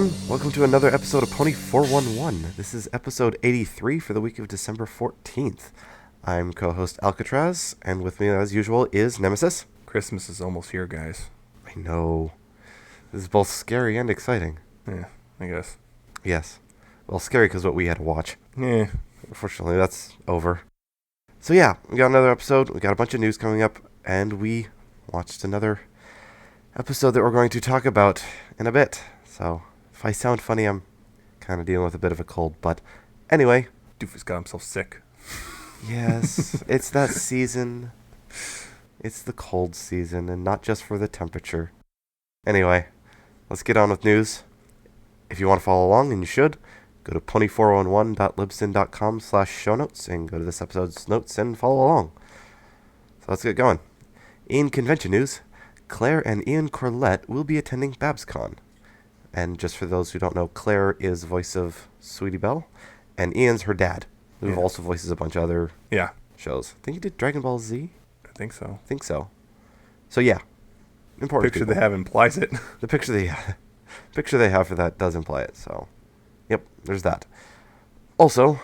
everyone, welcome to another episode of Pony 411. This is episode 83 for the week of December 14th. I'm co-host Alca7raz, and with me as usual is Nemesis. Christmas is almost here, guys. I know. This is both scary and exciting. Yeah, I guess. Yes. Well, scary because what we had to watch. Yeah. Unfortunately, that's over. So yeah, we got another episode, we got a bunch of news coming up, and we watched another episode that we're going to talk about in a bit. So, if I sound funny, I'm kind of dealing with a bit of a cold, but anyway. Doofus got himself sick. Yes, it's that season. It's the cold season, and not just for the temperature. Anyway, let's get on with news. If you want to follow along, and you should, go to pony411.libsyn.com/show notes and go to this episode's notes and follow along. So let's get going. In convention news, Claire and Ian Corlett will be attending BabsCon. And just for those who don't know, Claire is voice of Sweetie Belle, and Ian's her dad, who also voices a bunch of other shows. I think he did Dragon Ball Z? I think so. So yeah, important. The picture they have implies it. The picture they have for that does imply it, so yep, there's that. Also,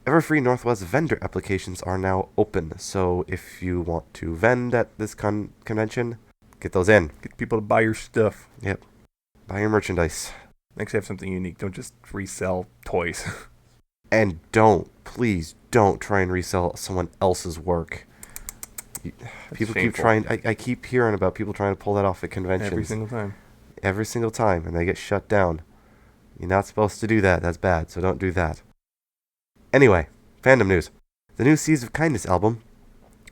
Everfree Northwest vendor applications are now open, so if you want to vend at this convention, get those in. Get people to buy your stuff. Yep. Buy your merchandise. Actually have something unique. Don't just resell toys. And please don't try and resell someone else's work. People keep trying. I keep hearing about people trying to pull that off at conventions. Every single time, and they get shut down. You're not supposed to do that. That's bad, so don't do that. Anyway, fandom news. The new Seas of Kindness album,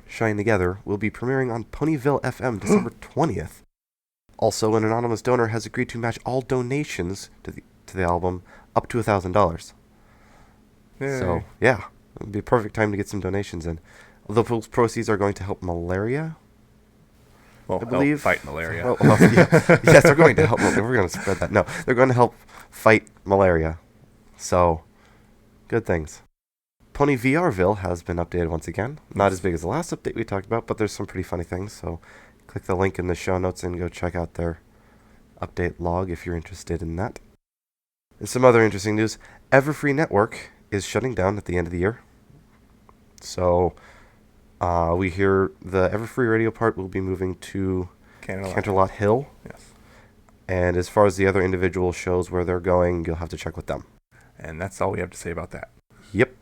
Shine Together, will be premiering on Ponyville FM December 20th. Also, an anonymous donor has agreed to match all donations to the album up to $1,000. So, yeah, it would be a perfect time to get some donations in. Although those proceeds are going to help malaria. Well, I believe. Fight malaria. Well, yeah. Yes, they're going to help. We're going to spread that. No, they're going to help fight malaria. So, good things. Pony VRville has been updated once again. Not as big as the last update we talked about, but there's some pretty funny things. So, click the link in the show notes and go check out their update log if you're interested in that. And some other interesting news. Everfree Network is shutting down at the end of the year. So, we hear the Everfree radio part will be moving to Canterlot Hill. Yes. And as far as the other individual shows where they're going, you'll have to check with them. And that's all we have to say about that. Yep.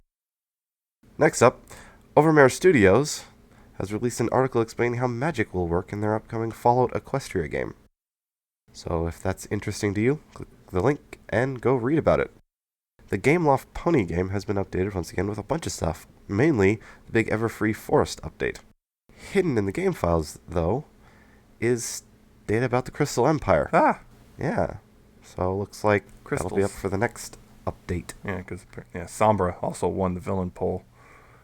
Next up, Overmare Studios has released an article explaining how magic will work in their upcoming Fallout Equestria game. So if that's interesting to you, click the link and go read about it. The Gameloft Pony game has been updated once again with a bunch of stuff, mainly the big Everfree Forest update. Hidden in the game files, though, is data about the Crystal Empire. Yeah. So it looks like that'll be up for the next update. Yeah, because Sombra also won the villain poll.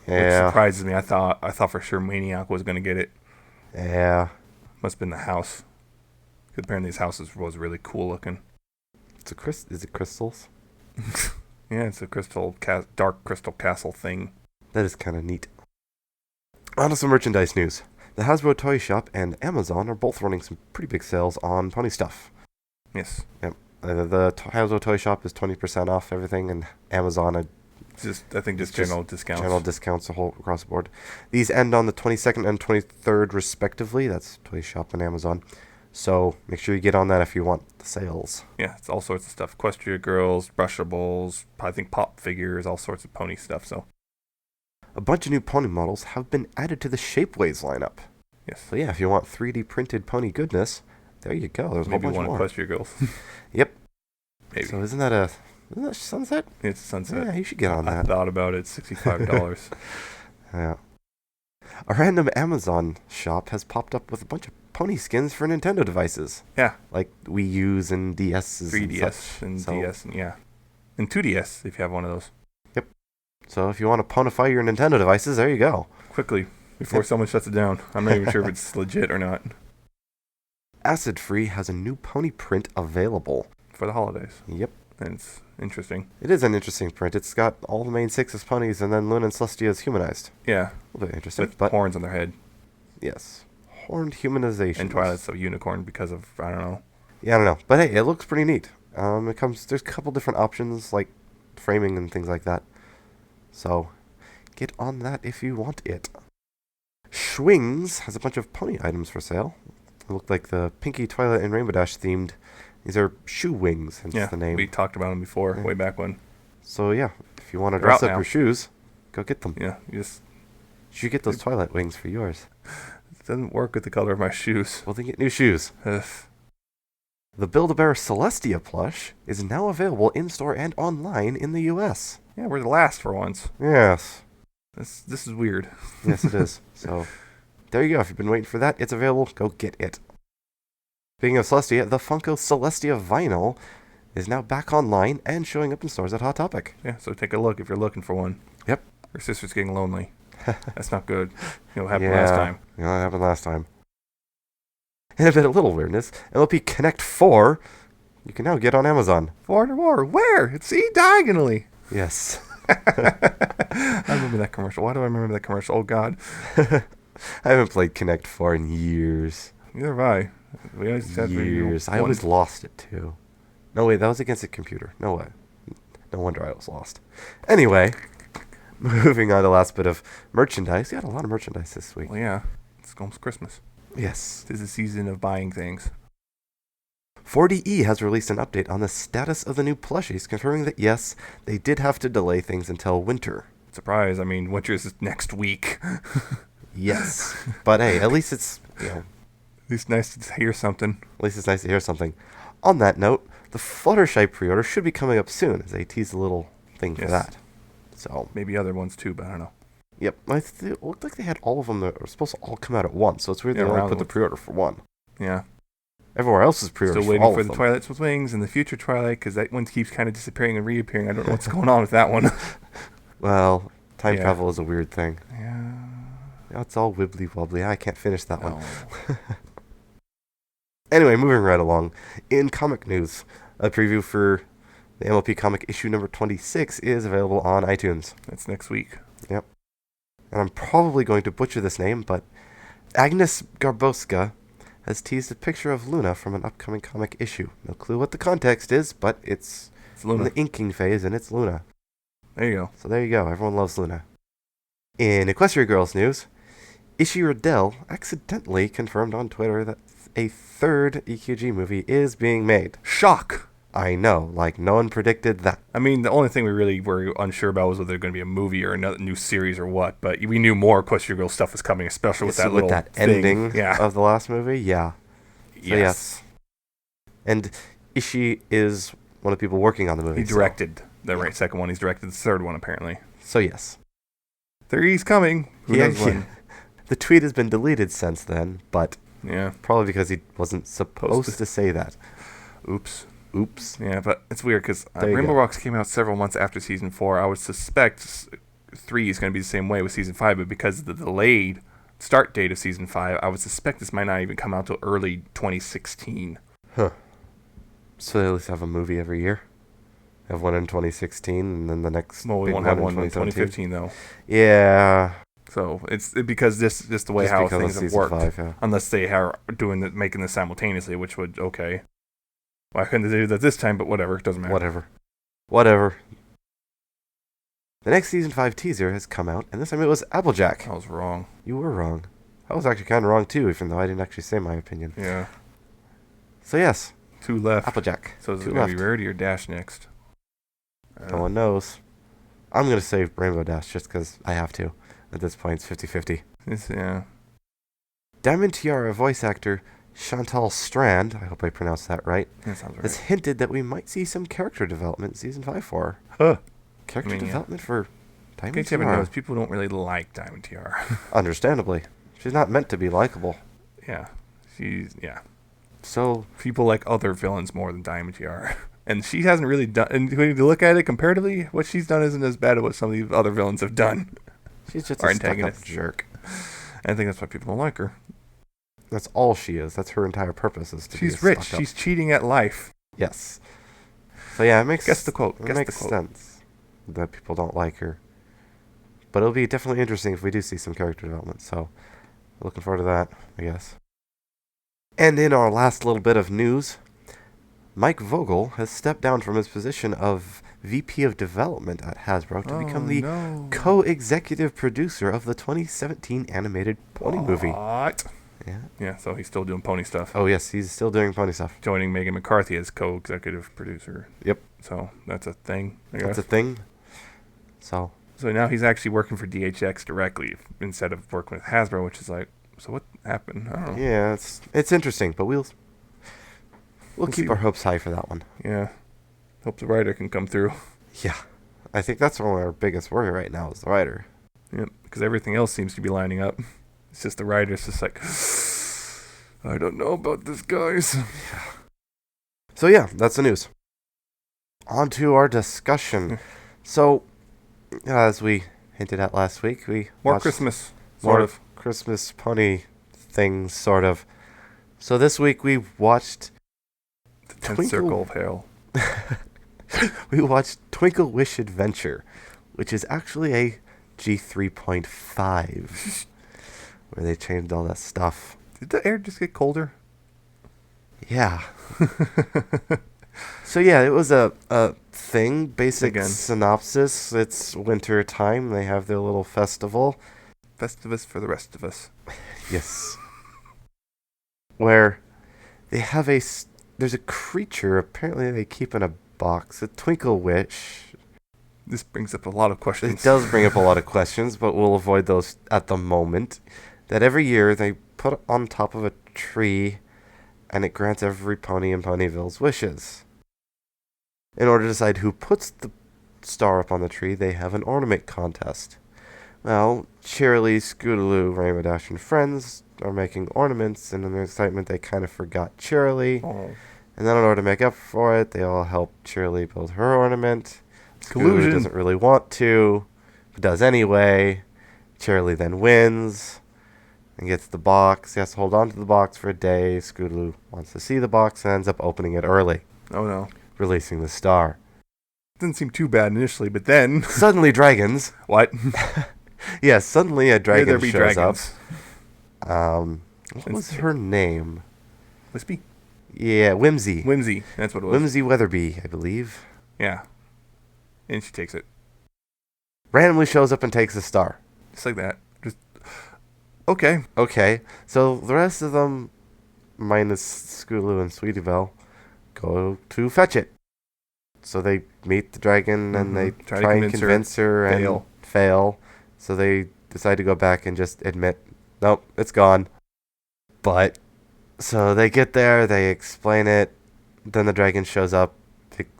Yeah. Which surprises me. I thought for sure Maniac was going to get it. Yeah. Must have been the house. Because apparently his house was really cool looking. Is it crystals? Yeah, it's a dark crystal castle thing. That is kind of neat. On to some merchandise news. The Hasbro Toy Shop and Amazon are both running some pretty big sales on pony stuff. Yes. Yep. The Hasbro Toy Shop is 20% off everything, and Amazon, I think just general discounts. General discounts across the board. These end on the 22nd and 23rd, respectively. That's Toy Shop and Amazon. So make sure you get on that if you want the sales. Yeah, it's all sorts of stuff. Equestria Girls, Brushables, I think pop figures, all sorts of pony stuff. So a bunch of new pony models have been added to the Shapeways lineup. Yes. So yeah, if you want 3D printed pony goodness, there you go. There's maybe a whole bunch more. Equestria Girls. Yep. Maybe. So isn't that Sunset? It's Sunset. Yeah, you should get on that. I thought about it. $65. Yeah. A random Amazon shop has popped up with a bunch of pony skins for Nintendo devices. Yeah. Like Wii U's and DS's 3DS and DS and And 2DS if you have one of those. Yep. So if you want to ponify your Nintendo devices, there you go. Quickly, before someone shuts it down. I'm not even sure if it's legit or not. Acid Free has a new pony print available. For the holidays. Yep. And it's interesting. It is an interesting print. It's got all the main six as ponies and then Luna and Celestia as humanized. Yeah. A little bit interesting. With horns on their head. Yes. Horned humanization. And Twilight's a unicorn because of, I don't know. Yeah, I don't know. But hey, it looks pretty neat. There's a couple different options, like framing and things like that. So, get on that if you want it. Schwings has a bunch of pony items for sale. It looked like the Pinky, Twilight, and Rainbow Dash themed. These are shoe wings, hence the name. We talked about them before, way back when. So yeah, if you want to dress up your shoes, go get them. Yeah, you should get those Twilight wings for yours. It doesn't work with the color of my shoes. Well, then get new shoes. The Build-A-Bear Celestia plush is now available in-store and online in the U.S. Yeah, we're the last for once. Yes. This is weird. Yes, it is. So, there you go. If you've been waiting for that, it's available. Go get it. Speaking of Celestia, the Funko Celestia vinyl is now back online and showing up in stores at Hot Topic. Yeah, so take a look if you're looking for one. Yep. Your sister's getting lonely. That's not good. You know what happened last time. You know what happened last time. And a bit of little weirdness, MLP Connect 4, you can now get on Amazon. 400 more. Where? See, diagonally. Yes. I remember that commercial. Why do I remember that commercial? Oh, God. I haven't played Connect 4 in years. Neither have I. We always said years. I always lost it, too. No, wait, that was against a computer. No way. No wonder I was lost. Anyway, moving on to the last bit of merchandise. You had a lot of merchandise this week. Well, yeah. It's almost Christmas. Yes. It is a season of buying things. 4DE has released an update on the status of the new plushies, confirming that, yes, they did have to delay things until winter. Surprise. I mean, winter is next week. Yes. But hey, at least it's, At least nice to hear something. At least it's nice to hear something. On that note, the Fluttershy pre-order should be coming up soon, as they tease a little thing for that. So maybe other ones too, but I don't know. Yep. It looked like they had all of them that were supposed to all come out at once, so it's weird they only put the pre-order for one. Yeah. Everywhere else is pre-order Still waiting for the Twilight with Wings and the future Twilight, because that one keeps kind of disappearing and reappearing. I don't know what's going on with that one. Well, time travel is a weird thing. Yeah. It's all wibbly-wobbly. I can't finish that one. Anyway, moving right along. In comic news, a preview for the MLP comic issue number 26 is available on iTunes. That's next week. Yep. And I'm probably going to butcher this name, but Agnes Garboska has teased a picture of Luna from an upcoming comic issue. No clue what the context is, but it's Luna. In the inking phase, and it's Luna. There you go. So there you go. Everyone loves Luna. In Equestria Girls news, Ishii Riddell accidentally confirmed on Twitter that a third EQG movie is being made. Shock! I know, like no one predicted that. I mean, the only thing we really were unsure about was whether there was going to be a movie or another new series or what, but we knew more Equestria Girls stuff was coming, especially with that little ending of the last movie. Yeah. So yes. And Ishii is one of the people working on the movie. He directed the second one. He's directed the third one, apparently. So yes. He's coming. Who knows when? The tweet has been deleted since then, but probably because he wasn't supposed to say that. Oops. Yeah, but it's weird because Rainbow Rocks came out several months after Season 4. I would suspect 3 is going to be the same way with Season 5, but because of the delayed start date of Season 5, I would suspect this might not even come out till early 2016. Huh. So they at least have a movie every year? Have one in 2016, and then the next we won't have one in 2015, though. Yeah. So it's because just the way how things have worked. 5, unless they are making this simultaneously, which would, okay. Why couldn't they do that this time? But whatever, it doesn't matter. Whatever. The next Season 5 teaser has come out, and this time it was Applejack. I was wrong. You were wrong. I was actually kind of wrong, too, even though I didn't actually say my opinion. Yeah. So, yes. 2 left. Applejack. So is it going to be Rarity or Dash next? No one knows. I'm going to say Rainbow Dash just because I have to. At this point, it's 50-50. Yeah. Diamond Tiara voice actor Chantal Strand, I hope I pronounced that right, that sounds right, has hinted that we might see some character development in Season 5 for her. Huh. Character development for Diamond Tiara. Tiara. Knows, people don't really like Diamond Tiara. Understandably. She's not meant to be likable. Yeah. So people like other villains more than Diamond Tiara. And she hasn't really done, and when you look at it comparatively, what she's done isn't as bad as what some of the other villains have done. She's just a stuck-up jerk. I think that's why people don't like her. That's all she is. That's her entire purpose is to She's rich. She's cheating at life. Yes. So yeah, it makes Guess the quote. It makes sense that people don't like her. But it'll be definitely interesting if we do see some character development. So looking forward to that, I guess. And in our last little bit of news, Mike Vogel has stepped down from his position of VP of Development at Hasbro to become the co-executive producer of the 2017 animated Pony movie. What? Yeah. Yeah, so he's still doing pony stuff. Oh, yes, he's still doing pony stuff. Joining Megan McCarthy as co-executive producer. Yep. So that's a thing, I guess. That's a thing. So now he's actually working for DHX directly instead of working with Hasbro, which is like, so what happened? I don't know. Yeah, it's interesting, but we'll keep our hopes high for that one. Yeah. Hope the writer can come through. Yeah. I think that's one of our biggest worry right now is the writer. Yep, because everything else seems to be lining up. It's just the writer's just like, I don't know about this, guys. Yeah. So yeah, that's the news. On to our discussion. So, as we hinted at last week, we more Christmas, sort of. Christmas pony things, sort of. So this week we watched The 10th Circle of Hell. We watched Twinkle Wish Adventure, which is actually a G3.5, where they changed all that stuff. Did the air just get colder? Yeah. So yeah, it was a thing. Basic synopsis. It's winter time. They have their little festival. Festivus for the rest of us. Yes. Where they have there's a creature, apparently they keep in a box, a Twinkle Wish. This brings up a lot of questions. It does bring up a lot of questions, but we'll avoid those at the moment. That every year they put on top of a tree, and it grants every pony in Ponyville's wishes. In order to decide who puts the star up on the tree, they have an ornament contest. Well, Cheerilee, Scootaloo, Rainbow Dash, and friends are making ornaments, and in their excitement, they kind of forgot Cheerilee. Oh. And then in order to make up for it, they all help Cheerilee build her ornament. Collusion. Scootaloo doesn't really want to, but does anyway. Cheerilee then wins and gets the box. He has to hold on to the box for a day. Scootaloo wants to see the box and ends up opening it early. Oh no. Releasing the star. Didn't seem too bad initially, but then... Suddenly dragons. What? Yeah, suddenly a dragon shows dragons. up. What was her name? Wispy? Yeah, Whimsy. Whimsy, that's what it was. Whimsy Weatherby, I believe. Yeah. And she takes it. Randomly shows up and takes the star. Just like that. Just... Okay. Okay, so the rest of them, minus Scootaloo and Sweetie Belle, go to fetch it. So they meet the dragon and they try and convince her and fail. So they decide to go back and just admit, nope, it's gone. But, so they get there, they explain it, then the dragon shows up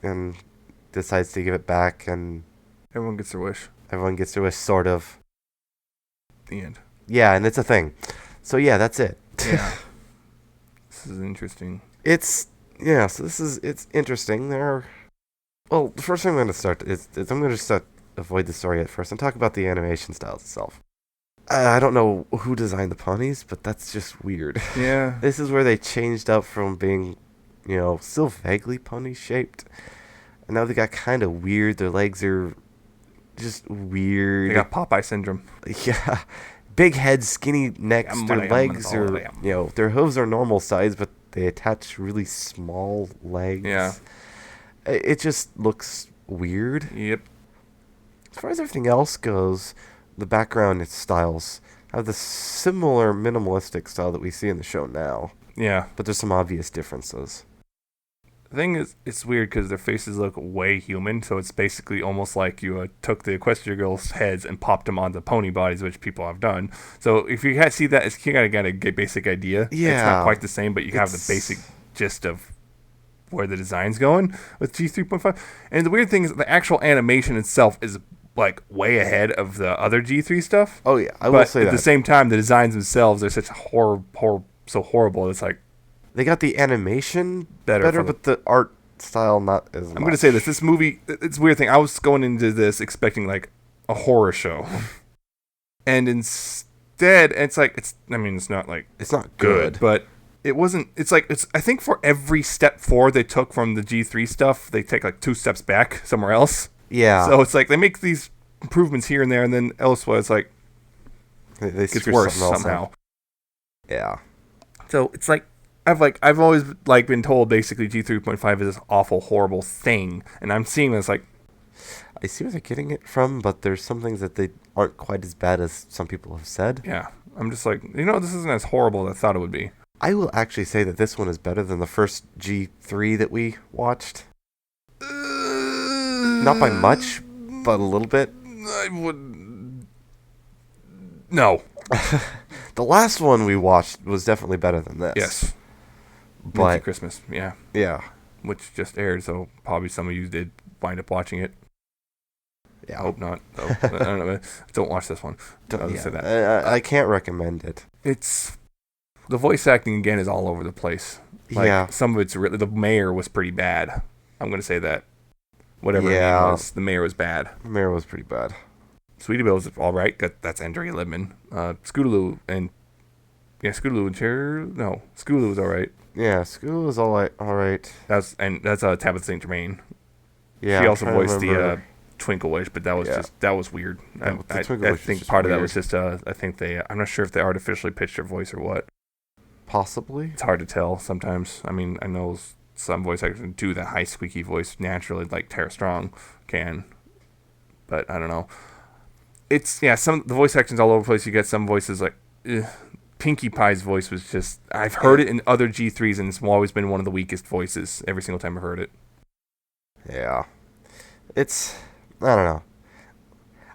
and decides to give it back, and... Everyone gets their wish. Everyone gets their wish, sort of. The end. Yeah, and it's a thing. So yeah, that's it. Yeah. This is interesting. It's interesting. Well, the first thing I'm going to start is I'm going to just avoid the story at first and talk about the animation styles itself. I don't know who designed the ponies, but that's just weird. Yeah. This is where they changed up from being, still vaguely pony-shaped. And now they got kind of weird. Their legs are just weird. They got Popeye syndrome. Yeah. Big heads, skinny necks. Their legs are, their hooves are normal size, but they attach really small legs. Yeah. It just looks weird. Yep. As far as everything else goes, the background styles have the similar minimalistic style that we see in the show now. Yeah. But there's some obvious differences. The thing is, it's weird because their faces look way human, so it's basically almost like you took the Equestria Girls' heads and popped them onto pony bodies, which people have done. So if you see that, you gotta get a basic idea. Yeah. It's not quite the same, but you have the basic gist of where the design's going with G3.5. And the weird thing is the actual animation itself is like way ahead of the other G3 stuff. Oh yeah, I will say that. But at the same time, the designs themselves are such so horrible. It's like they got the animation better, but the art style not as much. I'm going to say this movie, it's a weird thing. I was going into this expecting like a horror show. And instead, it's not good, but it wasn't, I think for every step forward they took from the G3 stuff, they take like 2 steps back somewhere else. Yeah. So it's like they make these improvements here and there, and then elsewhere it's like they gets worse somehow. Yeah. So it's like, I've always been told basically G3.5 is this awful, horrible thing, and I'm seeing this like. I see where they're getting it from, but there's some things that they aren't quite as bad as some people have said. Yeah, I'm just like, this isn't as horrible as I thought it would be. I will actually say that this one is better than the first G3 that we watched. Not by much, but a little bit. I would. No. The last one we watched was definitely better than this. Yes. But Christmas, yeah. Yeah. Which just aired, so probably some of you did wind up watching it. Yeah. I hope not. Though. I don't know. Don't watch this one. I'll just say that. I can't recommend it. It's the voice acting again is all over the place. Like, some of it's really. The mayor was pretty bad. I'm gonna say that. Whatever her name was, the mayor was bad. The mayor was pretty bad. Sweetie Belle's all right. That's Andrea Libman. Scootaloo and Scootaloo was all right. Yeah, Scootaloo was all right. That's Tabitha St. Germain. Yeah, she also voiced the Twinkle Wish, but that was weird. I think part of that was just I'm not sure if they artificially pitched her voice or what. Possibly. It's hard to tell sometimes. I mean, I know some voice actors can do that high squeaky voice naturally, like Tara Strong can, but I don't know. It's the voice acting's all over the place. You get some voices like Pinkie Pie's voice was just. I've heard it in other G3s, and it's always been one of the weakest voices every single time I've heard it. Yeah, I don't know.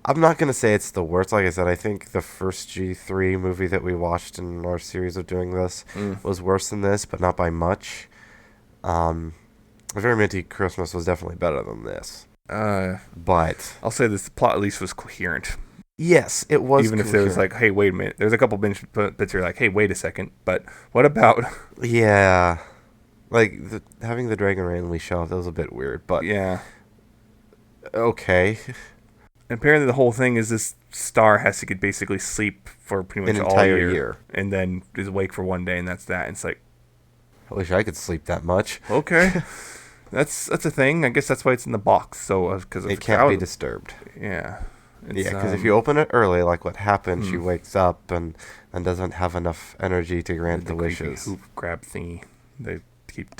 I'm not going to say it's the worst. Like I said, I think the first G3 movie that we watched in our series of doing this was worse than this, but not by much. A Very Minty Christmas was definitely better than this. But I'll say this, the plot at least was coherent. Yes, it was Even coherent. If there was like, hey, wait a minute. There's a couple bits where you're like, hey, wait a second. But what about... Yeah. Like, having the dragon randomly show up, that was a bit weird, but... Yeah. Okay. And apparently the whole thing is this star has to basically sleep for pretty much an all entire year. And then is awake for one day, and that's that. And it's like... I wish I could sleep that much. Okay. That's a thing. I guess that's why it's in the box. So because it can't be disturbed. Yeah. Because if you open it early, like what happened, she wakes up and doesn't have enough energy to grant the wishes. Hoof grab thingy they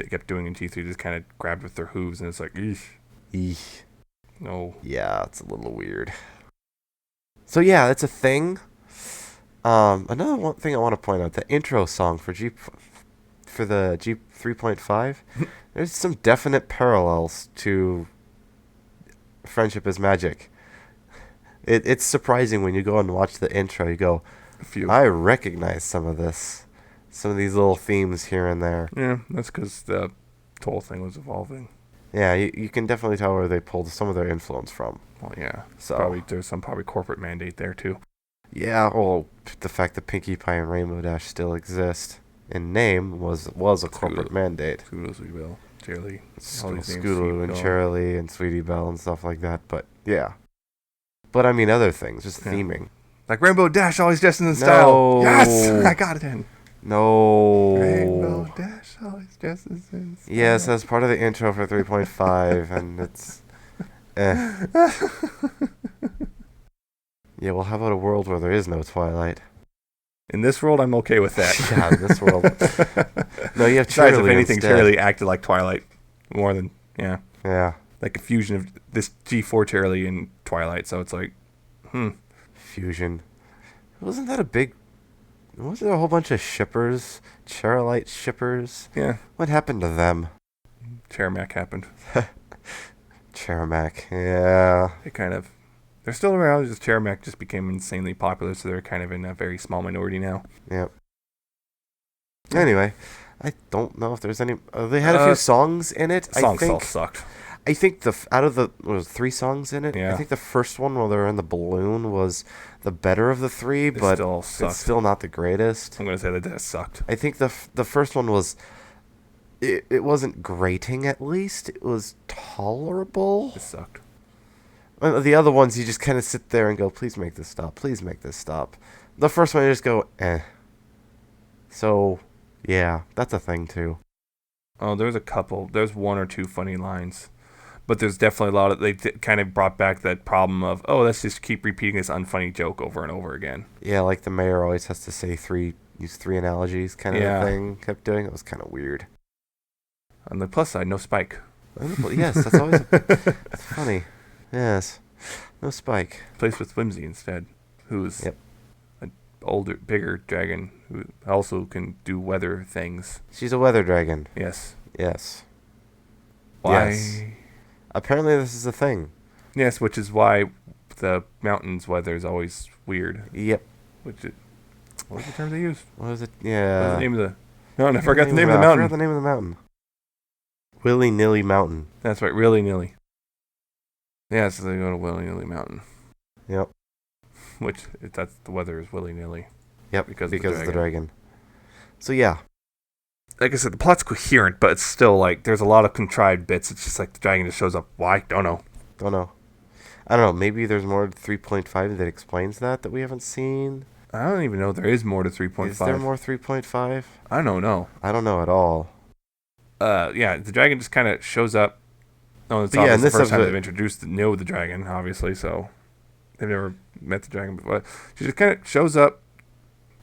kept doing in T3, just kind of grabbed with their hooves, and it's like, eesh. No. Yeah, it's a little weird. So yeah, it's a thing. Another one thing I want to point out: the intro song for the G3.5. There's some definite parallels to Friendship is Magic. It's surprising when you go and watch the intro. You go, I recognize some of this, some of these little themes here and there. Yeah, that's because the whole thing was evolving. Yeah, you can definitely tell where they pulled some of their influence from. Well, yeah. So there's some corporate mandate there too. Yeah, well, the fact that Pinkie Pie and Rainbow Dash still exist in name was a corporate mandate. Scootaloo, Cheerilee, Scootaloo and Cheerilee and Sweetie Belle and stuff like that. But yeah. But I mean other things, just theming. Like Rainbow Dash always dressed in style. Yes, I got it in. No. Rainbow Dash always dresses in style. Yes, that's part of the intro for 3.5, and it's... Yeah, well, how about a world where there is no Twilight? In this world, I'm okay with that. Yeah, in this world. No, you have Cheerilee. If anything, Cheerilee acted like Twilight more than, Yeah. Like a fusion of this G4 Cheerilee and Twilight, so it's like, Fusion. Wasn't there a whole bunch of shippers? Cheerlight shippers? Yeah. What happened to them? Cheramac happened. Cheramac, yeah. They're still around, just Cheramac just became insanely popular, so they're kind of in a very small minority now. Yep. Anyway, I don't know if there's any... they had a few songs in it. Songs all sucked. I think out of the 3 songs in it, I think the first one where they're in the balloon was the better of the 3, but it's still not the greatest. I'm going to say that sucked. I think the first one was... It wasn't grating, at least. It was tolerable. It sucked. The other ones, you just kind of sit there and go, please make this stop. Please make this stop. The first one, you just go, eh. So, yeah, that's a thing, too. Oh, there's a couple. There's 1 or 2 funny lines. But there's definitely a lot of... They kind of brought back that problem of, let's just keep repeating this unfunny joke over and over again. Yeah, like the mayor always has to say 3 use 3 analogies kind of thing kept doing. It was kind of weird. On the plus side, no Spike. Yes, that's always that's funny. Yes, no Spike. Placed with Whimsy instead, who's an older, bigger dragon who also can do weather things. She's a weather dragon. Yes. Yes. Why? Yes. Apparently this is a thing. Yes, which is why the mountains' weather is always weird. Yep. What was the term they used? What was it? Yeah. What was the name of the... No, I forgot the name of the mountain. I forgot the name of the mountain. Willy-nilly Mountain. That's right, willy-nilly. Yeah, so they go to willy-nilly Mountain. Yep. Which, that's the weather is willy-nilly. Yep, because of the dragon. So, yeah. Like I said, the plot's coherent, but it's still, like, there's a lot of contrived bits. It's just like the dragon just shows up. Why? Don't know. I don't know. Maybe there's more to 3.5 that explains that we haven't seen. I don't even know there is more to 3.5. Is there more 3.5? I don't know. I don't know at all. Yeah, the dragon just kind of shows up. Oh, it's the first time they've introduced the dragon, obviously, so they've never met the dragon before. She just kind of shows up,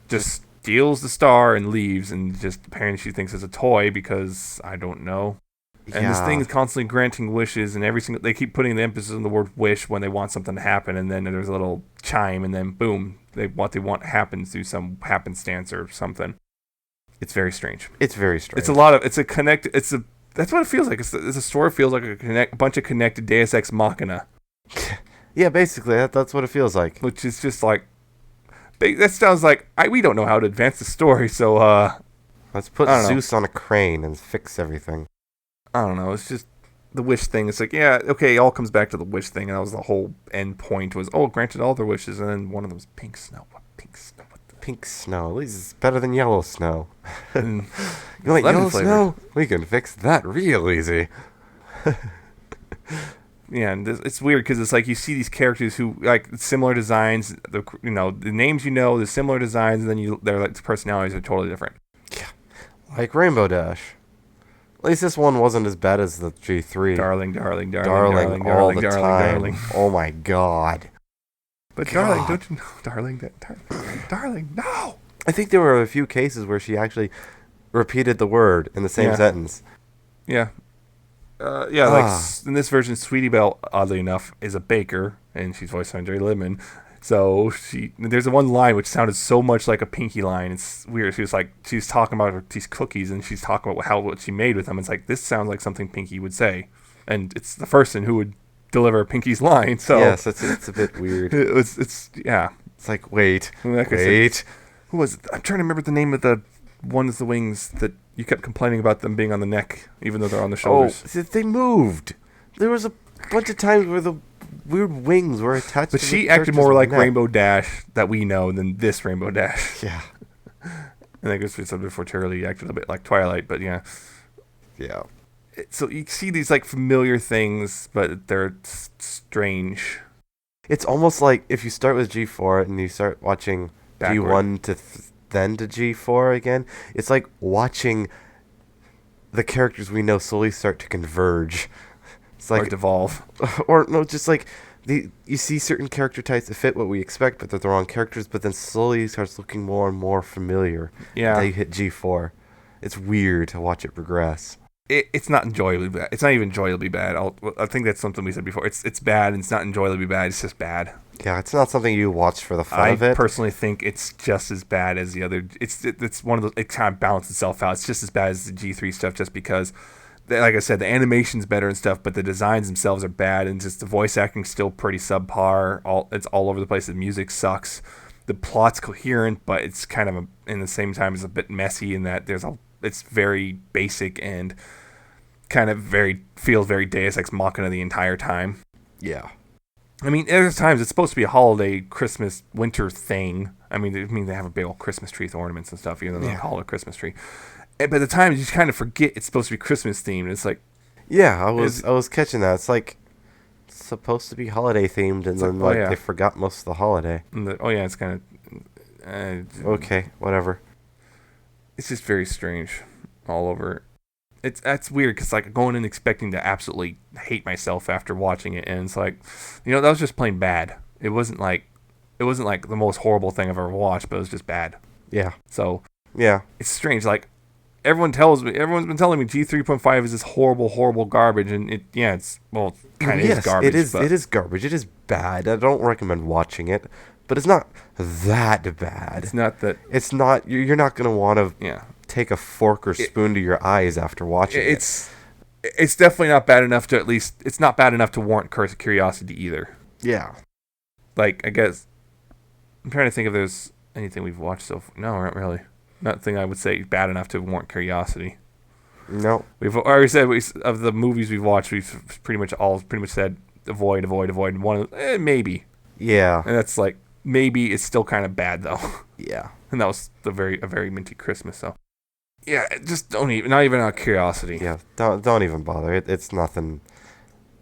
just steals the star and leaves, and just apparently she thinks it's a toy because I don't know. And this thing is constantly granting wishes, and they keep putting the emphasis on the word wish when they want something to happen, and then there's a little chime, and then boom, what they want happens through some happenstance or something. It's very strange. It's very strange. That's what it feels like. It's a story feels like a bunch of connected Deus Ex Machina. Yeah, basically, that's what it feels like. Which is just like, that sounds like, we don't know how to advance the story, so, let's put Zeus on a crane and fix everything. I don't know, it's just the wish thing. It's like, yeah, okay, it all comes back to the wish thing, and that was the whole end point was, granted all their wishes, and then one of them was pink snow. What pink snow? Pink snow. At least it's better than yellow snow. You like yellow snow? We can fix that real easy. Yeah, and it's weird because it's like you see these characters who like similar designs. The names the similar designs, and then their like personalities are totally different. Yeah, like Rainbow Dash. At least this one wasn't as bad as the G3. Darling all the time. Oh my god. But darling, don't you know, darling, no! I think there were a few cases where she actually repeated the word in the same sentence. Yeah. Like in this version, Sweetie Belle, oddly enough, is a baker, and she's voiced by Jerry Lipman. So there's one line which sounded so much like a Pinky line. It's weird. She's talking about these cookies, and she's talking about what she made with them. It's like, this sounds like something Pinky would say. And it's the person who would deliver Pinky's line. So yes, it's a bit weird. It's like wait. Who was it? I'm trying to remember the name of the one with the wings that you kept complaining about them being on the neck, even though they're on the shoulders. Oh, they moved. There was a bunch of times where the weird wings were attached. But she acted more like Rainbow Dash that we know than this Rainbow Dash. Yeah. And I guess we said before, Charlie acted a bit like Twilight, but yeah. Yeah. So you see these like familiar things, but they're strange. It's almost like if you start with G4 and you start watching G1 to then to G4 again, it's like watching the characters we know slowly start to converge. It's like, or devolve. Or no, just like you see certain character types that fit what we expect, but they're the wrong characters, but then slowly it starts looking more and more familiar. Yeah. Until you hit G4. It's weird to watch it progress. It's not enjoyably bad. It's not even enjoyably bad. I think that's something we said before. It's bad, and it's not enjoyably bad. It's just bad. Yeah, it's not something you watch for the fun of it. I personally think it's just as bad as the other. It's one of those. It kind of balances itself out. It's just as bad as the G3 stuff, just because, like I said, the animation's better and stuff, but the designs themselves are bad, and just the voice acting's still pretty subpar. It's all over the place. The music sucks. The plot's coherent, but it's kind of in the same time it's a bit messy in that it's very basic and kind of feels very Deus Ex Machina the entire time. Yeah. I mean, there's times it's supposed to be a holiday, Christmas, winter thing. I mean, they have a big old Christmas tree with ornaments and stuff, even though they call it a Christmas tree. But at the time, you just kind of forget it's supposed to be Christmas themed. It's like, yeah, I was catching that. It's like it's supposed to be holiday themed, and then they forgot most of the holiday. It's kind of okay, whatever. It's just very strange all over. That's weird because like going in expecting to absolutely hate myself after watching it, and it's like, that was just plain bad. It wasn't like the most horrible thing I've ever watched, but it was just bad. Yeah. So yeah, it's strange. Like everyone's been telling me G3.5 is this horrible garbage, and it's kind of is garbage. It is garbage. It is bad. I don't recommend watching it, but it's not that bad. It's not that. It's not. You're not gonna want to take a fork or spoon to your eyes after watching it. It's definitely not bad enough to it's not bad enough to warrant curiosity either. Yeah. Like, I guess I'm trying to think if there's anything we've watched so far. No, not really. Nothing I would say bad enough to warrant curiosity. No. We've already said of the movies we've watched, we've pretty much said avoid. One maybe. Yeah. And that's like maybe it's still kind of bad though. Yeah. And that was a very minty Christmas. So yeah, just not even out of curiosity. Yeah. Don't even bother. It's nothing.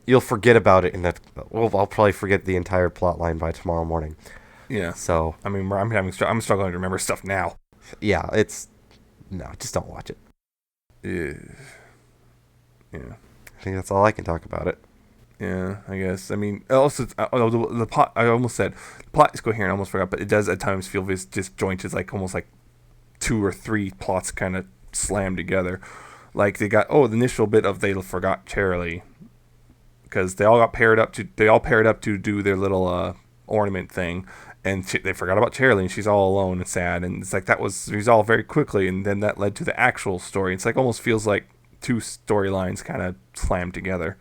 You'll forget about it I'll probably forget the entire plot line by tomorrow morning. Yeah. So I mean, I'm struggling to remember stuff now. Yeah, just don't watch it. Yeah. I think that's all I can talk about it. Yeah, I guess. I mean, also, the plot, I almost said, the plot is coherent, I almost forgot, but it does at times feel disjointed. It's like almost like 2 or 3 plots kind of slammed together. Like they got, the initial bit of they forgot Charlie, because they all paired up to do their little ornament thing. And they forgot about Charlie, and she's all alone and sad. And it's like that was resolved very quickly, and then that led to the actual story. It's like almost feels like 2 storylines kind of slammed together,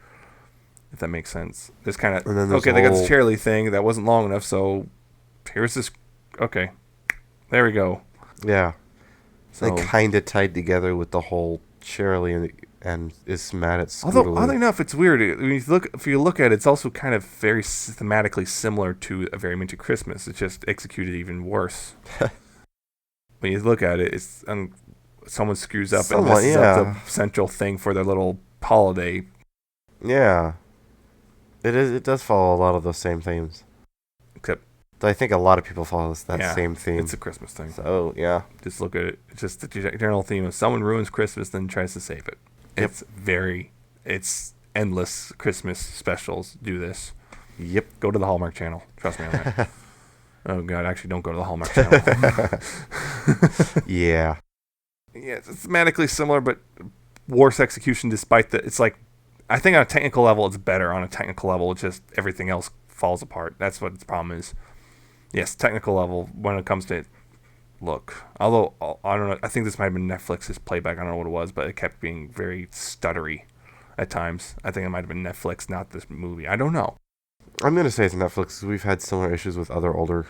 if that makes sense. There's kind of they got this Charlie thing that wasn't long enough, so here's this. Okay, there we go. Yeah, so they kind of tied together with the whole Charlie and is mad at Scootaloo. Although, oddly enough, it's weird. If you look at it, it's also kind of very thematically similar to A Very Minty Christmas. It's just executed even worse. When you look at it, it's someone screws up and messes up the central thing for their little holiday. Yeah. It does follow a lot of those same themes. Except I think a lot of people follow that same theme. It's a Christmas thing. So, yeah. Just look at it. It's just the general theme of someone ruins Christmas, then tries to save it. Yep. It's endless Christmas specials do this. Yep. Go to the Hallmark Channel. Trust me on that. Oh, God. Actually, don't go to the Hallmark Channel. Yeah. Yeah, it's thematically similar, but worse execution despite it's like, I think on a technical level, it's better. On a technical level, it's just everything else falls apart. That's what the problem is. Yes, technical level, when it comes to look. Although, I don't know, I think this might have been Netflix's playback. I don't know what it was, but it kept being very stuttery at times. I think it might have been Netflix, not this movie. I don't know. I'm going to say it's Netflix. We've had similar issues with other older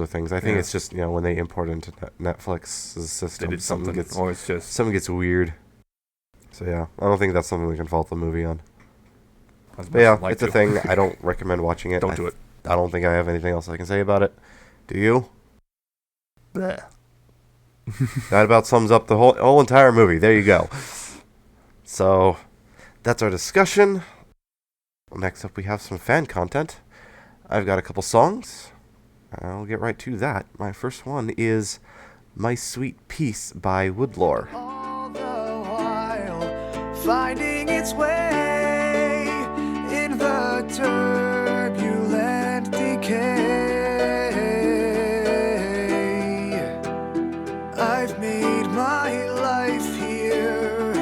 things. I think it's just, when they import into Netflix's system, they did something gets weird. So, yeah, I don't think that's something we can fault the movie on. But, yeah, it's a thing. I don't recommend watching it. Don't do it. I don't think I have anything else I can say about it. Do you? Bleh. That about sums up the whole entire movie. There you go. So, that's our discussion. Next up, we have some fan content. I've got a couple songs. I'll get right to that. My first one is My Sweet Peace by Woodlore. All the while finding its way in the turbulent decay. I've made my life here.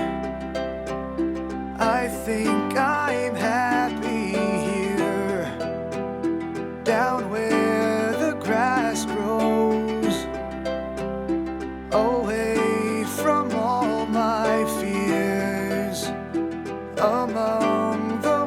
I think I'm happy here. Down where the grass grows, away from all my fears, among the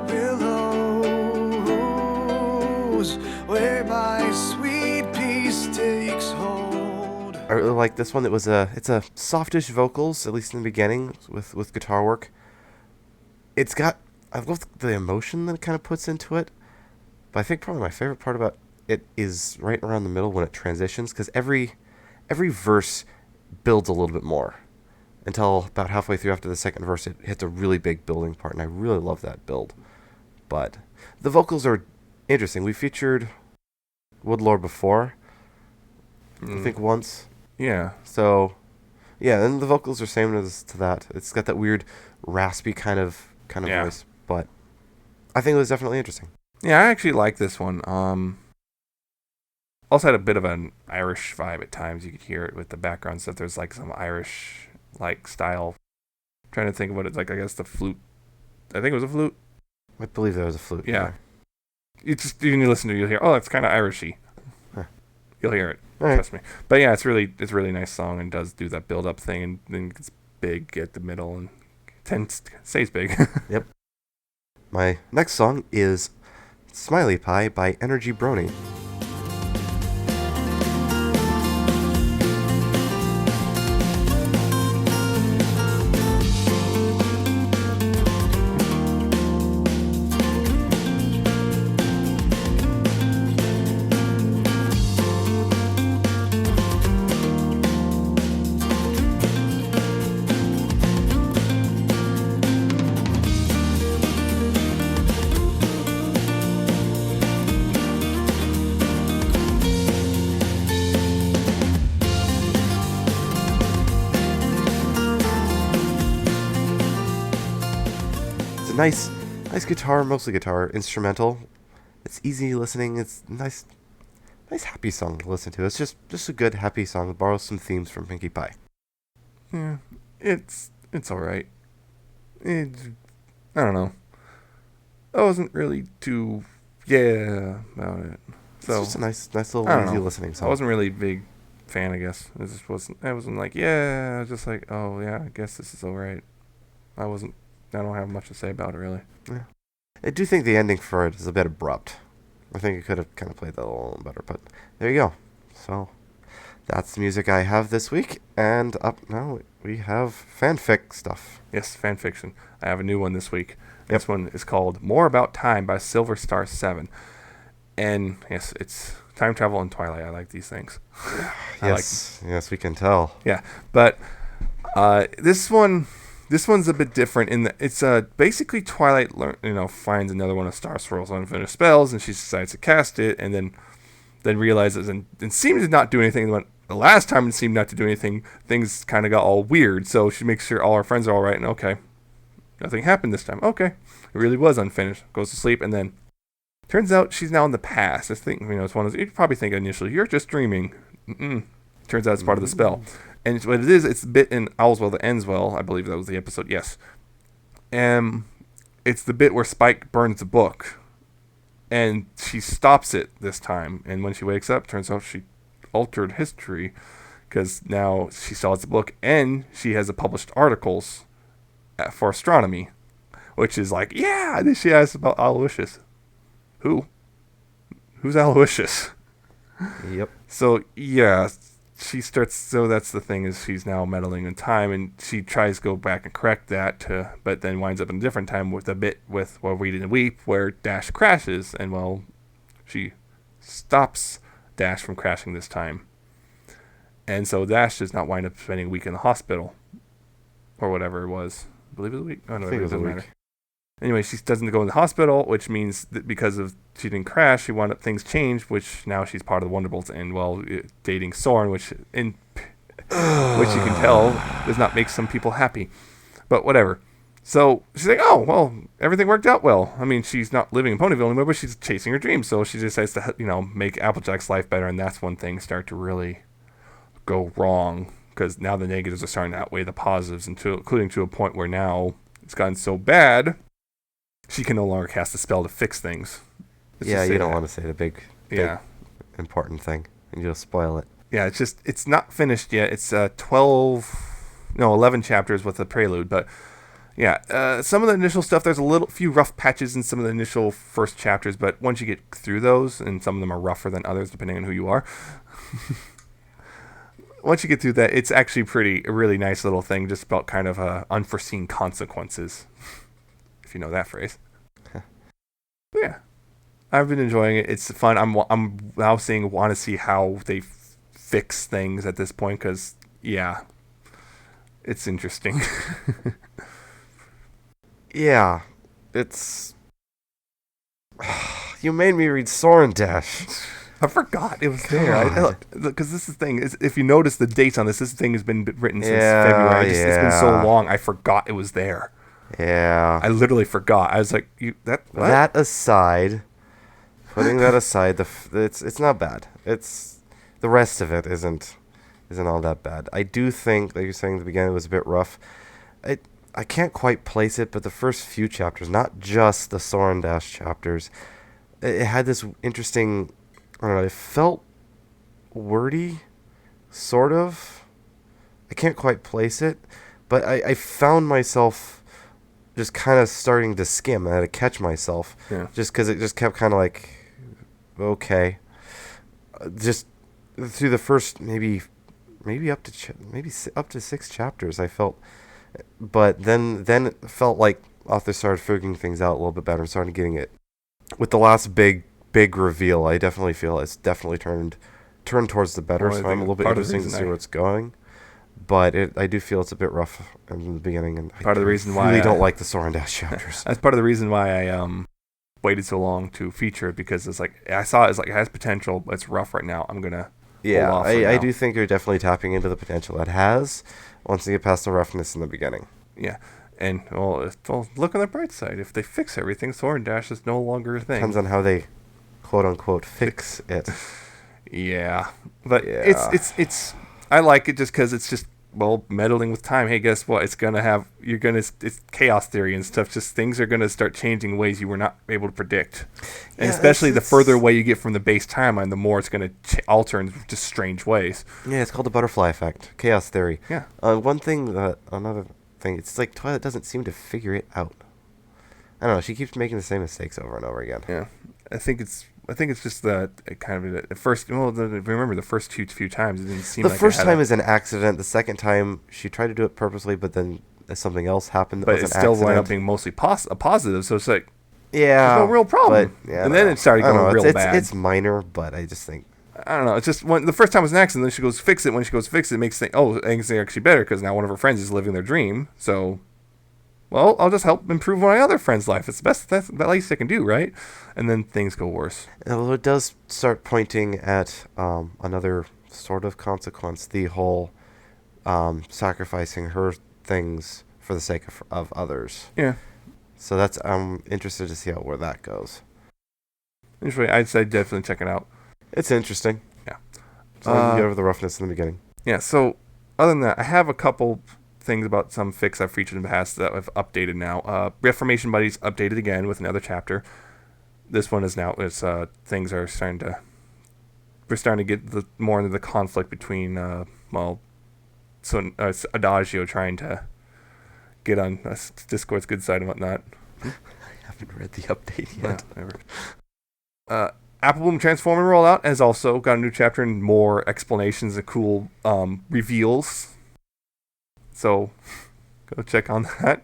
willows, where my sweet peace takes hold. I really like this one. It's a softish vocals, at least in the beginning, with guitar work. I love the emotion that it kind of puts into it, but I think probably my favorite part about it is right around the middle when it transitions, because every verse builds a little bit more until about halfway through after the second verse it hits a really big building part, and I really love that build. But the vocals are interesting. We featured Woodlore before, I think once. Yeah. So, yeah, and the vocals are same as to that. It's got that weird raspy kind of voice, but I think it was definitely interesting. Yeah, I actually like this one. also had a bit of an Irish vibe at times. You could hear it with the background stuff. There's like some Irish like style. I'm trying to think of what it's like. I guess the flute. I think it was a flute. I believe there was a flute. Yeah. You just when you listen to it, you'll hear, oh, it's kind of Irishy. Huh. You'll hear it. All trust me. But yeah, it's a really nice song and does do that build up thing, and then it's big at the middle and stays big. Yep. My next song is Smiley Pie by Energy Brony. Nice guitar, mostly guitar, instrumental. It's easy listening. It's nice happy song to listen to. It's just a good happy song. It borrows some themes from Pinkie Pie. Yeah, it's all right. I don't know. I wasn't really too about it. So it's just a nice little easy listening song. I wasn't really a big fan, I guess. I wasn't like, yeah. I was just like, oh yeah, I guess this is all right. I don't have much to say about it, really. Yeah. I do think the ending for it is a bit abrupt. I think it could have kind of played that a little better, but there you go. So, that's the music I have this week, and up now we have fanfic stuff. Yes, fanfiction. I have a new one this week. Yep. This one is called More About Time by Silver Star 7. And, yes, it's time travel and Twilight. I like these things. Yes, we can tell. Yeah, but this one's a bit different in that it's basically Twilight finds another one of Star Swirl's unfinished spells, and she decides to cast it, and then realizes and seems to not do anything. The last time it seemed not to do anything, things kind of got all weird, so she makes sure all her friends are all right, and okay, nothing happened this time. Okay, it really was unfinished. Goes to sleep, and then turns out she's now in the past. I think, it's one of those, you'd probably think initially, you're just dreaming. Turns out it's part of the spell. And what it is, it's the bit in Owl's Well that ends well. I believe that was the episode, yes. It's the bit where Spike burns the book. And she stops it this time. And when she wakes up, turns out she altered history. Because now she still has the book. And she has the published articles for astronomy. Which is like, yeah! And then she asks about Aloysius. Who's Aloysius? Yep. So, yeah. So that's the thing, is she's now meddling in time, and she tries to go back and correct that, but then winds up in a different time with a bit with Read and Weep, where Dash crashes, and she stops Dash from crashing this time. And so Dash does not wind up spending a week in the hospital, or whatever it was. I believe it was a week. Oh, no, it doesn't matter. Anyway, she doesn't go in the hospital, which means that because of she didn't crash, she wound up things changed, which now she's part of the Wonderbolts and dating Soren, which you can tell does not make some people happy. But whatever. So she's like, oh well, everything worked out well. I mean, she's not living in Ponyville anymore, but she's chasing her dreams. So she decides to make Applejack's life better, and that's when things start to really go wrong, because now the negatives are starting to outweigh the positives, including to a point where now it's gotten so bad. She can no longer cast a spell to fix things. You don't want to say the big important thing, and you'll spoil it. Yeah, it's not finished yet. It's 11 chapters with a prelude, but yeah, some of the initial stuff, there's few rough patches in some of the initial first chapters, but once you get through those, and some of them are rougher than others depending on who you are, once you get through that, it's actually a really nice little thing, just about kind of unforeseen consequences. If you know that phrase. But yeah, I've been enjoying it. It's fun. I'm now want to see how they fix things at this point, because it's interesting. Yeah, it's. You made me read Soren Dash. I forgot it was there. Because this is the thing. If you notice the dates on this thing has been written since February. It's been so long. I forgot it was there. Yeah. I literally forgot. I was like, what? That aside, Putting that aside, it's not bad. It's the rest of it isn't all that bad. I do think, like you're saying at the beginning, it was a bit rough. I can't quite place it, but the first few chapters, not just the Soren Dash chapters, it had this interesting, I don't know, it felt wordy, sort of. I can't quite place it, but I found myself just kind of starting to skim. I had to catch myself, just because it just kept kind of like, okay. Just through the first maybe up to 6 chapters, I felt, but then it felt like author started figuring things out a little bit better and started getting it. With the last big reveal, I definitely feel it's definitely turned towards the better. So I'm a little bit interested to see where it's going. But I do feel it's a bit rough in the beginning, and part of the reason why I really don't like the Soren Dash chapters. That's part of the reason why I waited so long to feature it, because it's like I saw it as like it has potential, but it's rough right now. I'm gonna hold off right now. I do think you're definitely tapping into the potential it has once you get past the roughness in the beginning. Yeah, and well, look on the bright side. If they fix everything, Soren Dash is no longer a thing. Depends on how they, quote unquote, fix it. Yeah, but it's I like it just because it's just, well, meddling with time. Hey, guess what? It's chaos theory and stuff. Just things are going to start changing in ways you were not able to predict. And especially the further away you get from the base timeline, the more it's going to alter in just strange ways. Yeah, it's called the butterfly effect. Chaos theory. Yeah. Another thing, it's like Twilight doesn't seem to figure it out. I don't know. She keeps making the same mistakes over and over again. Yeah. I think it's just that kind of the first. Well, remember the first few times it didn't seem like the first time is an accident. The second time she tried to do it purposely, but then something else happened. But it still wound up being mostly a positive. So it's like, there's no real problem. But, and then it started going real bad. It's minor, but I just think, I don't know. It's just the first time was an accident. Then she goes fix it. When she goes fix it, it makes things actually better, because now one of her friends is living their dream. So, well, I'll just help improve my other friend's life. It's the best. That's the least I can do, right? And then things go worse. Well, it does start pointing at another sort of consequence. The whole sacrificing her things for the sake of others. Yeah. So I'm interested to see where that goes. Anyway, I'd say definitely check it out. It's interesting. Yeah. So you get over the roughness in the beginning. Yeah. So other than that, I have a couple things about some fics I've featured in the past that I've updated now. Reformation Buddies updated again with another chapter. This one is now things are starting to. We're starting to get more into the conflict between Adagio trying to get on Discord's good side and whatnot. I haven't read the update yet. Apple Bloom Transformer rollout has also got a new chapter and more explanations and cool reveals. So, go check on that.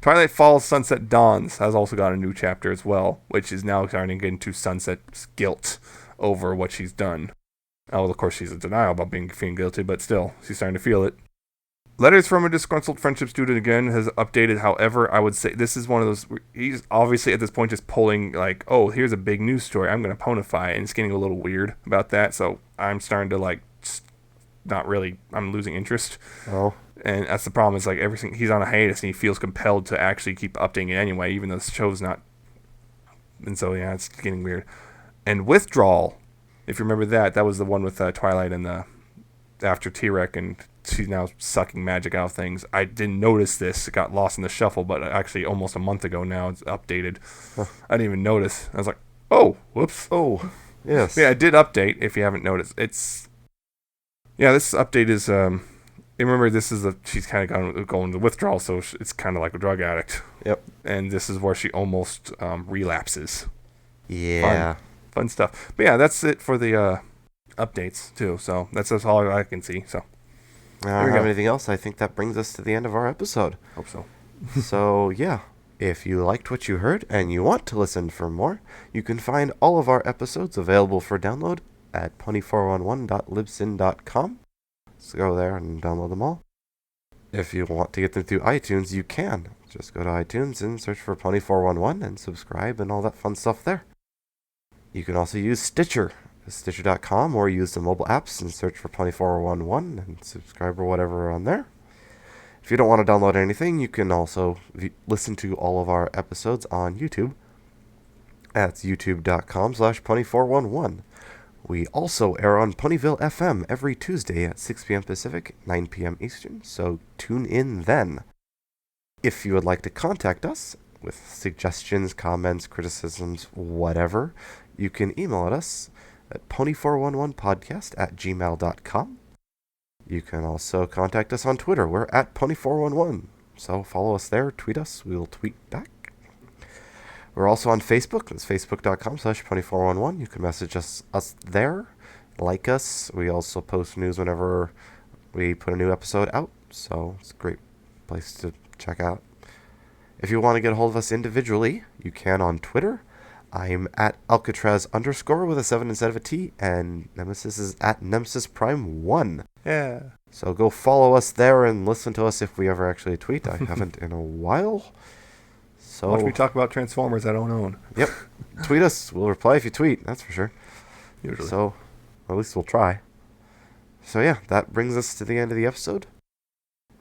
Twilight Falls Sunset Dawns has also got a new chapter as well, which is now starting to get into Sunset's guilt over what she's done. Oh, of course, she's in denial about feeling guilty, but still, she's starting to feel it. Letters from a Disgruntled Friendship Student again has updated. However, I would say this is one of those. He's obviously at this point just pulling like, oh, here's a big news story. I'm going to ponify it, and it's getting a little weird about that. So I'm starting to not really. I'm losing interest. Oh. And that's the problem. Is like everything. He's on a hiatus, and he feels compelled to actually keep updating it anyway, even though the show's not. And so yeah, it's getting weird. And Withdrawal, if you remember that was the one with Twilight and the after T-Rex, and she's now sucking magic out of things. I didn't notice this. It got lost in the shuffle, but actually almost a month ago now it's updated. I didn't even notice. I was like, oh, whoops. Oh, yes. Yeah, I did update, if you haven't noticed. This update is, remember this is she's kind of going to withdrawal, so it's kind of like a drug addict. Yep. And this is where she almost relapses. Yeah. Fun stuff. But yeah, that's it for the updates too. So that's all I can see. So I don't have anything else. I think that brings us to the end of our episode. Hope so. So yeah, if you liked what you heard and you want to listen for more, you can find all of our episodes available for download at pony411.libsyn.com. So go there and download them all. If you want to get them through iTunes, you can. Just go to iTunes and search for Pony411 and subscribe and all that fun stuff there. You can also use Stitcher. Stitcher.com, or use the mobile apps and search for Pony411 and subscribe or whatever on there. If you don't want to download anything, you can also listen to all of our episodes on YouTube. That's youtube.com/Pony411. We also air on Ponyville FM every Tuesday at 6 p.m. Pacific, 9 p.m. Eastern, so tune in then. If you would like to contact us with suggestions, comments, criticisms, whatever, you can email us at pony411podcast@gmail.com. You can also contact us on Twitter. We're at Pony411. So follow us there, tweet us. We will tweet back. We're also on Facebook. It's facebook.com/Pony411. You can message us there. Like us. We also post news whenever we put a new episode out. So it's a great place to check out. If you want to get a hold of us individually, you can on Twitter. I'm at Alca7raz_ with a 7 instead of a T, and Nemesis is at NemesisPrime1. Yeah. So go follow us there and listen to us if we ever actually tweet. I haven't in a while. So watch me talk about Transformers I don't own. Yep. Tweet us. We'll reply if you tweet. That's for sure. Usually. So at least we'll try. So yeah, that brings us to the end of the episode.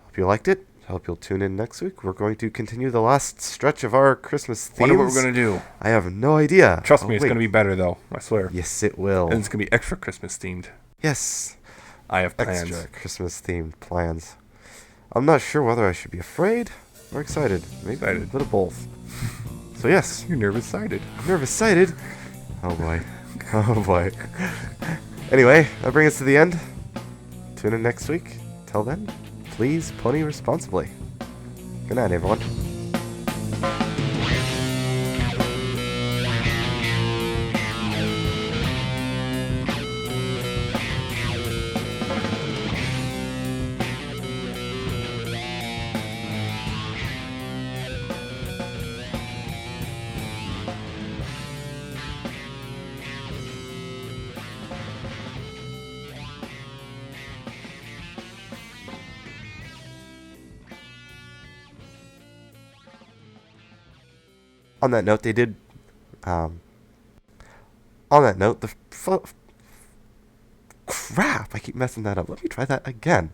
Hope you liked it. Hope you'll tune in next week. We're going to continue the last stretch of our Christmas themes. Wonder what we're going to do. I have no idea. Trust me, it's going to be better, though. I swear. Yes, it will. And it's going to be extra Christmas themed. Yes. I have plans. Extra Christmas themed plans. I'm not sure whether I should be afraid or excited. Maybe a bit of both. So yes. You're nervous-sighted. Nervous-sighted? Oh boy. Oh boy. Anyway, that brings us to the end. Tune in next week. Till then, please pony responsibly. Good night, everyone. On that note, they did. On that note, crap! I keep messing that up. Let me try that again.